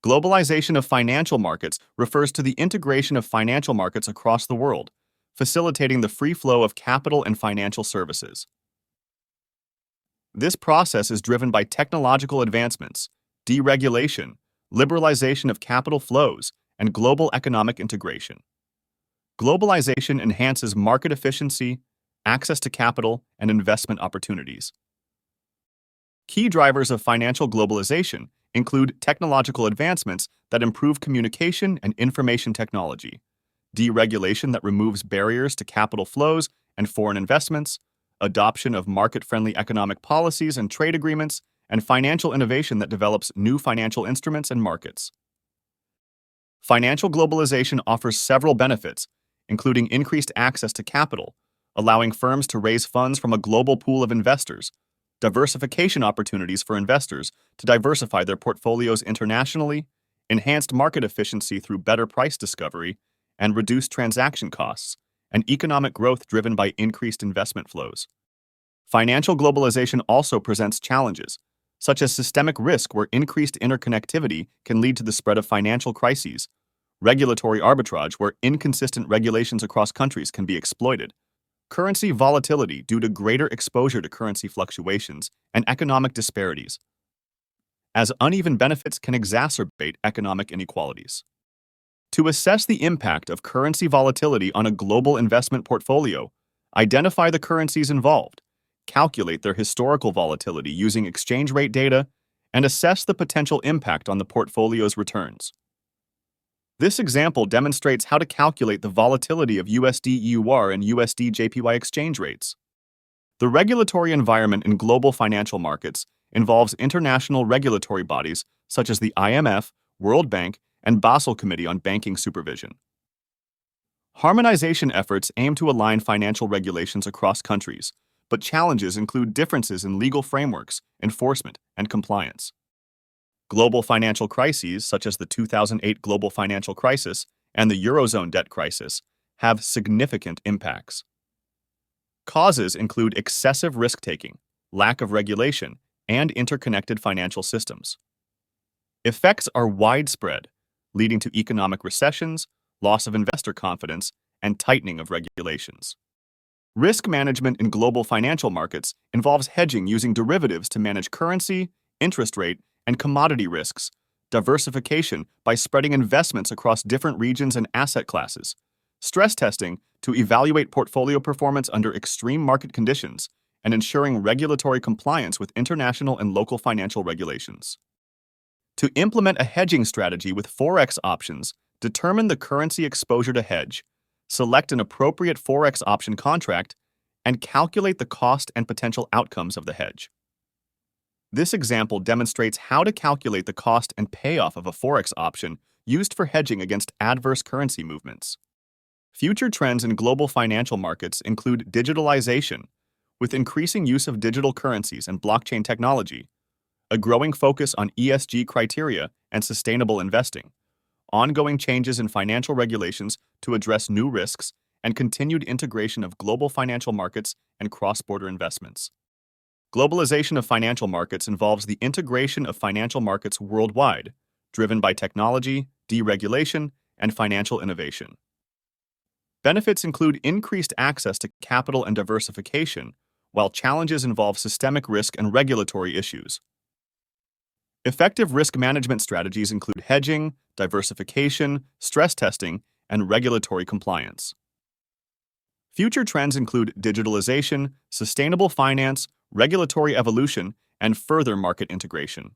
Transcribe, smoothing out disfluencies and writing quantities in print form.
Globalization of financial markets refers to the integration of financial markets across the world, facilitating the free flow of capital and financial services. This process is driven by technological advancements, deregulation, liberalization of capital flows, and global economic integration. Globalization enhances market efficiency, access to capital, and investment opportunities. Key drivers of financial globalization include technological advancements that improve communication and information technology, deregulation that removes barriers to capital flows and foreign investments, adoption of market-friendly economic policies and trade agreements, and financial innovation that develops new financial instruments and markets. Financial globalization offers several benefits, including increased access to capital, allowing firms to raise funds from a global pool of investors, diversification opportunities for investors to diversify their portfolios internationally, enhanced market efficiency through better price discovery, and reduced transaction costs, and economic growth driven by increased investment flows. Financial globalization also presents challenges, such as systemic risk where increased interconnectivity can lead to the spread of financial crises, regulatory arbitrage where inconsistent regulations across countries can be exploited, currency volatility due to greater exposure to currency fluctuations, and economic disparities, as uneven benefits can exacerbate economic inequalities. To assess the impact of currency volatility on a global investment portfolio, identify the currencies involved, calculate their historical volatility using exchange rate data, and assess the potential impact on the portfolio's returns. This example demonstrates how to calculate the volatility of USD/EUR and USD/JPY exchange rates. The regulatory environment in global financial markets involves international regulatory bodies such as the IMF, World Bank, and Basel Committee on Banking Supervision. Harmonization efforts aim to align financial regulations across countries, but challenges include differences in legal frameworks, enforcement, and compliance. Global financial crises, such as the 2008 global financial crisis and the Eurozone debt crisis, have significant impacts. Causes include excessive risk-taking, lack of regulation, and interconnected financial systems. Effects are widespread, leading to economic recessions, loss of investor confidence, and tightening of regulations. Risk management in global financial markets involves hedging using derivatives to manage currency, interest rate, and commodity risks, diversification by spreading investments across different regions and asset classes, stress testing to evaluate portfolio performance under extreme market conditions, and ensuring regulatory compliance with international and local financial regulations. To implement a hedging strategy with Forex options, determine the currency exposure to hedge, select an appropriate Forex option contract, and calculate the cost and potential outcomes of the hedge. This example demonstrates how to calculate the cost and payoff of a Forex option used for hedging against adverse currency movements. Future trends in global financial markets include digitalization, with increasing use of digital currencies and blockchain technology, a growing focus on ESG criteria and sustainable investing, ongoing changes in financial regulations to address new risks, and continued integration of global financial markets and cross-border investments. Globalization of financial markets involves the integration of financial markets worldwide, driven by technology, deregulation, and financial innovation. Benefits include increased access to capital and diversification, while challenges involve systemic risk and regulatory issues. Effective risk management strategies include hedging, diversification, stress testing, and regulatory compliance. Future trends include digitalization, sustainable finance, regulatory evolution, and further market integration.